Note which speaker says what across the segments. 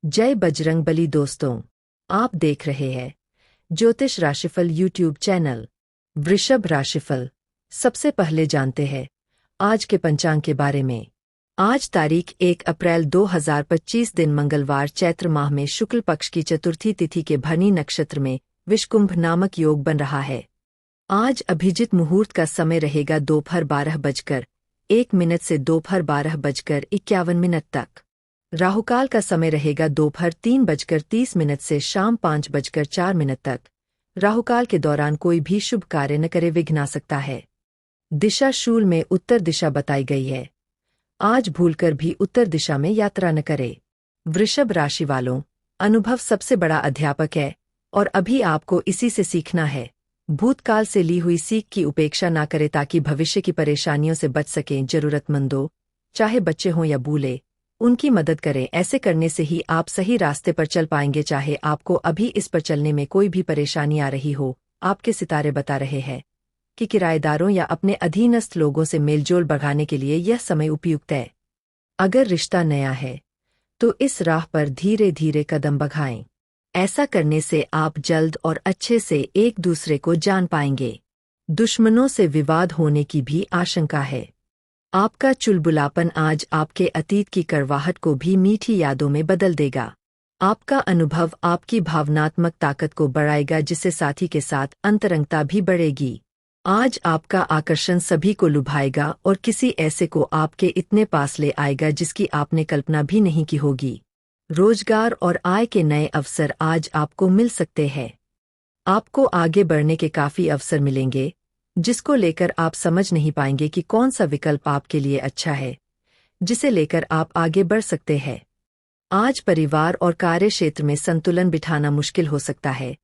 Speaker 1: जय बजरंगबली दोस्तों, आप देख रहे हैं ज्योतिष राशिफल यूट्यूब चैनल। वृषभ राशिफल। सबसे पहले जानते हैं आज के पंचांग के बारे में। आज तारीख 1 अप्रैल 2025 दिन मंगलवार चैत्र माह में शुक्ल पक्ष की चतुर्थी तिथि के भरणी नक्षत्र में विषकुंभ नामक योग बन रहा है। आज अभिजित मुहूर्त का समय रहेगा दोपहर 12:01 से दोपहर 12:51 तक। राहुकाल का समय रहेगा दोपहर 3:30 से शाम 5:04 तक। राहुकाल के दौरान कोई भी शुभ कार्य न करे, विघ्न आ सकता है। दिशा शूल में उत्तर दिशा बताई गई है। आज भूलकर भी उत्तर दिशा में यात्रा न करे। वृषभ राशि वालों, अनुभव सबसे बड़ा अध्यापक है और अभी आपको इसी से सीखना है। भूतकाल से ली हुई सीख की उपेक्षा ना करें ताकि भविष्य की परेशानियों से बच सकें। जरूरतमंदों, चाहे बच्चे हों या बूढ़े, उनकी मदद करें। ऐसे करने से ही आप सही रास्ते पर चल पाएंगे। चाहे आपको अभी इस पर चलने में कोई भी परेशानी आ रही हो, आपके सितारे बता रहे हैं कि किराएदारों या अपने अधीनस्थ लोगों से मेलजोल बढ़ाने के लिए यह समय उपयुक्त है। अगर रिश्ता नया है तो इस राह पर धीरे धीरे कदम बढ़ाएं। ऐसा करने से आप जल्द और अच्छे से एक दूसरे को जान पाएंगे। दुश्मनों से विवाद होने की भी आशंका है। आपका चुलबुलापन आज आपके अतीत की कड़वाहट को भी मीठी यादों में बदल देगा। आपका अनुभव आपकी भावनात्मक ताकत को बढ़ाएगा, जिससे साथी के साथ अंतरंगता भी बढ़ेगी। आज आपका आकर्षण सभी को लुभाएगा और किसी ऐसे को आपके इतने पास ले आएगा जिसकी आपने कल्पना भी नहीं की होगी। रोजगार और आय के नए अवसर आज आपको मिल सकते हैं। आपको आगे बढ़ने के काफी अवसर मिलेंगे, जिसको लेकर आप समझ नहीं पाएंगे कि कौन सा विकल्प आपके लिए अच्छा है, जिसे लेकर आप आगे बढ़ सकते हैं। आज परिवार और कार्य क्षेत्र में संतुलन बिठाना मुश्किल हो सकता है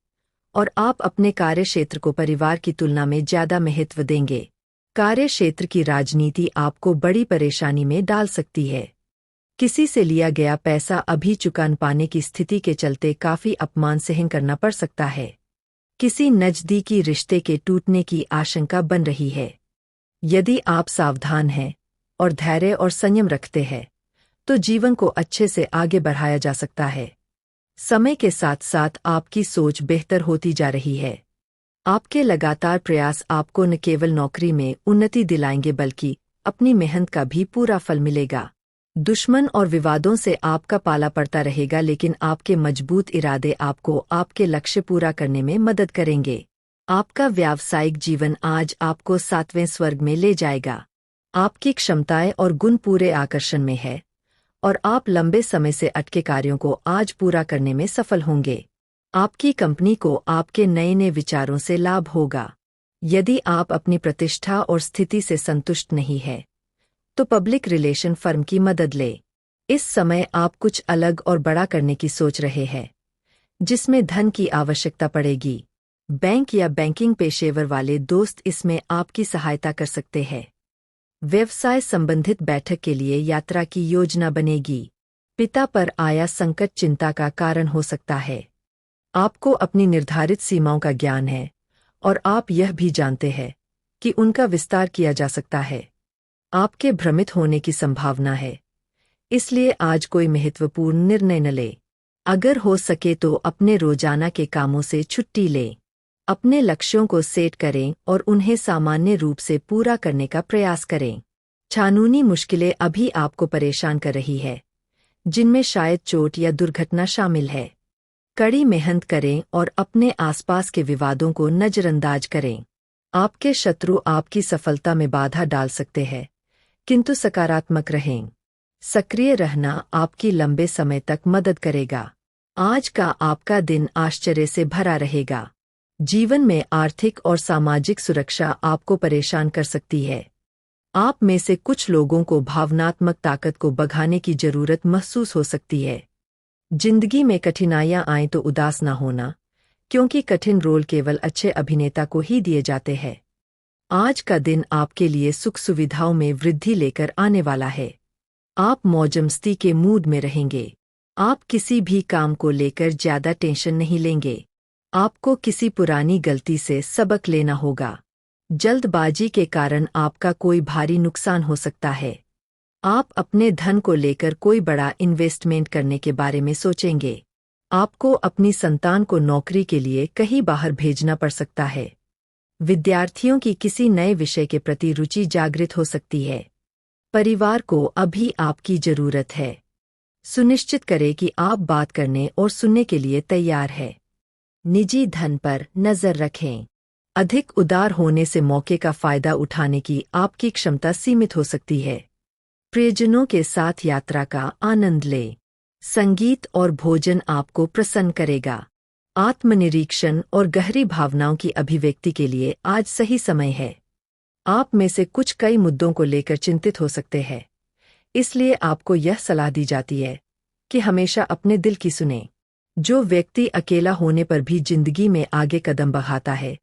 Speaker 1: और आप अपने कार्य क्षेत्र को परिवार की तुलना में ज्यादा महत्व देंगे। कार्य क्षेत्र की राजनीति आपको बड़ी परेशानी में डाल सकती है। किसी से लिया गया पैसा अभी चुका न पाने की स्थिति के चलते काफी अपमान सहन करना पड़ सकता है। किसी नजदीकी रिश्ते के टूटने की आशंका बन रही है। यदि आप सावधान हैं और धैर्य और संयम रखते हैं तो जीवन को अच्छे से आगे बढ़ाया जा सकता है। समय के साथ साथ आपकी सोच बेहतर होती जा रही है। आपके लगातार प्रयास आपको न केवल नौकरी में उन्नति दिलाएंगे बल्कि अपनी मेहनत का भी पूरा फल मिलेगा। दुश्मन और विवादों से आपका पाला पड़ता रहेगा, लेकिन आपके मजबूत इरादे आपको आपके लक्ष्य पूरा करने में मदद करेंगे। आपका व्यावसायिक जीवन आज आपको 7वें स्वर्ग में ले जाएगा। आपकी क्षमताएं और गुण पूरे आकर्षण में है और आप लंबे समय से अटके कार्यों को आज पूरा करने में सफल होंगे। आपकी कंपनी को आपके नए नए विचारों से लाभ होगा। यदि आप अपनी प्रतिष्ठा और स्थिति से संतुष्ट नहीं है तो पब्लिक रिलेशन फर्म की मदद ले। इस समय आप कुछ अलग और बड़ा करने की सोच रहे हैं, जिसमें धन की आवश्यकता पड़ेगी। बैंक या बैंकिंग पेशेवर वाले दोस्त इसमें आपकी सहायता कर सकते हैं। व्यवसाय संबंधित बैठक के लिए यात्रा की योजना बनेगी। पिता पर आया संकट चिंता का कारण हो सकता है। आपको अपनी निर्धारित सीमाओं का ज्ञान है और आप यह भी जानते हैं कि उनका विस्तार किया जा सकता है। आपके भ्रमित होने की संभावना है, इसलिए आज कोई महत्वपूर्ण निर्णय न ले। अगर हो सके तो अपने रोजाना के कामों से छुट्टी लें। अपने लक्ष्यों को सेट करें और उन्हें सामान्य रूप से पूरा करने का प्रयास करें। कानूनी मुश्किलें अभी आपको परेशान कर रही है, जिनमें शायद चोट या दुर्घटना शामिल है। कड़ी मेहनत करें और अपने आसपास के विवादों को नजरअंदाज करें। आपके शत्रु आपकी सफलता में बाधा डाल सकते हैं, किंतु सकारात्मक रहें। सक्रिय रहना आपकी लंबे समय तक मदद करेगा। आज का आपका दिन आश्चर्य से भरा रहेगा। जीवन में आर्थिक और सामाजिक सुरक्षा आपको परेशान कर सकती है। आप में से कुछ लोगों को भावनात्मक ताकत को बढ़ाने की जरूरत महसूस हो सकती है। जिंदगी में कठिनाइयां आएं तो उदास ना होना, क्योंकि कठिन रोल केवल अच्छे अभिनेता को ही दिए जाते हैं। आज का दिन आपके लिए सुख सुविधाओं में वृद्धि लेकर आने वाला है। आप मौजमस्ती के मूड में रहेंगे। आप किसी भी काम को लेकर ज्यादा टेंशन नहीं लेंगे। आपको किसी पुरानी गलती से सबक लेना होगा। जल्दबाजी के कारण आपका कोई भारी नुकसान हो सकता है। आप अपने धन को लेकर कोई बड़ा इन्वेस्टमेंट करने के बारे में सोचेंगे। आपको अपनी संतान को नौकरी के लिए कहीं बाहर भेजना पड़ सकता है। विद्यार्थियों की किसी नए विषय के प्रति रुचि जागृत हो सकती है। परिवार को अभी आपकी जरूरत है। सुनिश्चित करें कि आप बात करने और सुनने के लिए तैयार है। निजी धन पर नजर रखें। अधिक उदार होने से मौके का फायदा उठाने की आपकी क्षमता सीमित हो सकती है। प्रियजनों के साथ यात्रा का आनंद लें। संगीत और भोजन आपको प्रसन्न करेगा। आत्मनिरीक्षण और गहरी भावनाओं की अभिव्यक्ति के लिए आज सही समय है। आप में से कुछ कई मुद्दों को लेकर चिंतित हो सकते हैं, इसलिए आपको यह सलाह दी जाती है कि हमेशा अपने दिल की सुनें। जो व्यक्ति अकेला होने पर भी जिंदगी में आगे कदम बढ़ाता है,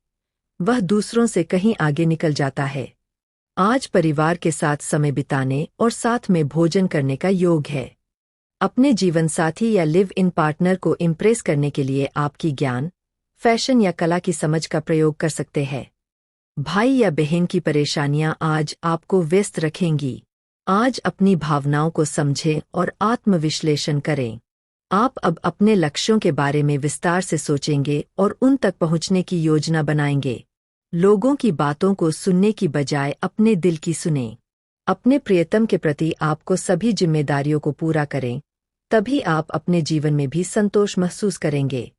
Speaker 1: वह दूसरों से कहीं आगे निकल जाता है। आज परिवार के साथ समय बिताने और साथ में भोजन करने का योग है। अपने जीवनसाथी या लिव इन पार्टनर को इम्प्रेस करने के लिए आपकी ज्ञान, फैशन या कला की समझ का प्रयोग कर सकते हैं। भाई या बहन की परेशानियां आज आपको व्यस्त रखेंगी। आज अपनी भावनाओं को समझें और आत्मविश्लेषण करें। आप अब अपने लक्ष्यों के बारे में विस्तार से सोचेंगे और उन तक पहुंचने की योजना बनाएंगे। लोगों की बातों को सुनने की बजाय अपने दिल की सुनें। अपने प्रियतम के प्रति आपको सभी जिम्मेदारियों को पूरा करें, तभी आप अपने जीवन में भी संतोष महसूस करेंगे।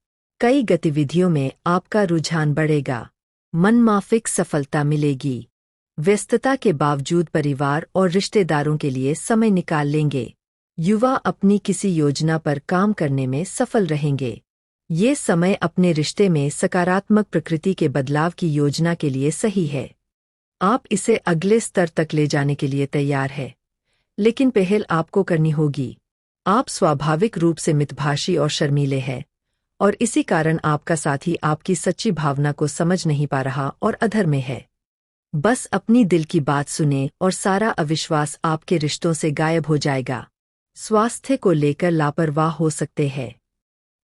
Speaker 1: कई गतिविधियों में आपका रुझान बढ़ेगा। मनमाफिक सफलता मिलेगी। व्यस्तता के बावजूद परिवार और रिश्तेदारों के लिए समय निकाल लेंगे। युवा अपनी किसी योजना पर काम करने में सफल रहेंगे। ये समय अपने रिश्ते में सकारात्मक प्रकृति के बदलाव की योजना के लिए सही है। आप इसे अगले स्तर तक ले जाने के लिए तैयार है, लेकिन पहल आपको करनी होगी। आप स्वाभाविक रूप से मितभाषी और शर्मीले हैं, और इसी कारण आपका साथी आपकी सच्ची भावना को समझ नहीं पा रहा और अधर में है। बस अपनी दिल की बात सुने और सारा अविश्वास आपके रिश्तों से गायब हो जाएगा। स्वास्थ्य को लेकर लापरवाह हो सकते हैं।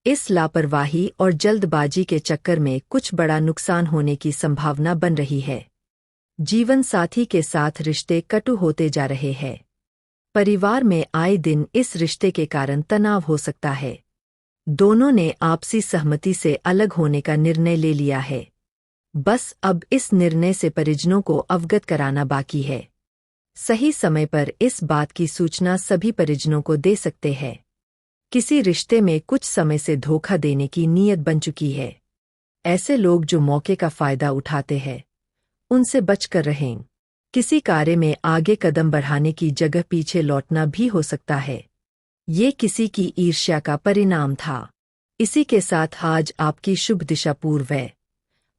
Speaker 1: इस लापरवाही और जल्दबाजी के चक्कर में कुछ बड़ा नुकसान होने की संभावना बन रही है। जीवन साथी के साथ रिश्ते कटु होते जा रहे हैं। परिवार में आए दिन इस रिश्ते के कारण तनाव हो सकता है। दोनों ने आपसी सहमति से अलग होने का निर्णय ले लिया है। बस अब इस निर्णय से परिजनों को अवगत कराना बाकी है। सही समय पर इस बात की सूचना सभी परिजनों को दे सकते हैं। किसी रिश्ते में कुछ समय से धोखा देने की नीयत बन चुकी है। ऐसे लोग जो मौके का फायदा उठाते हैं, उनसे बचकर रहें। किसी कार्य में आगे कदम बढ़ाने की जगह पीछे लौटना भी हो सकता है। ये किसी की ईर्ष्या का परिणाम था। इसी के साथ आज आपकी शुभ दिशा पूर्व है।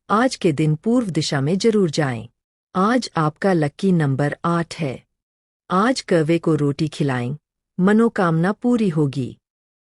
Speaker 1: आज के दिन पूर्व दिशा में जरूर जाएं। आज आपका लकी नंबर 8 है। आज कौवे को रोटी खिलाएं, मनोकामना पूरी होगी।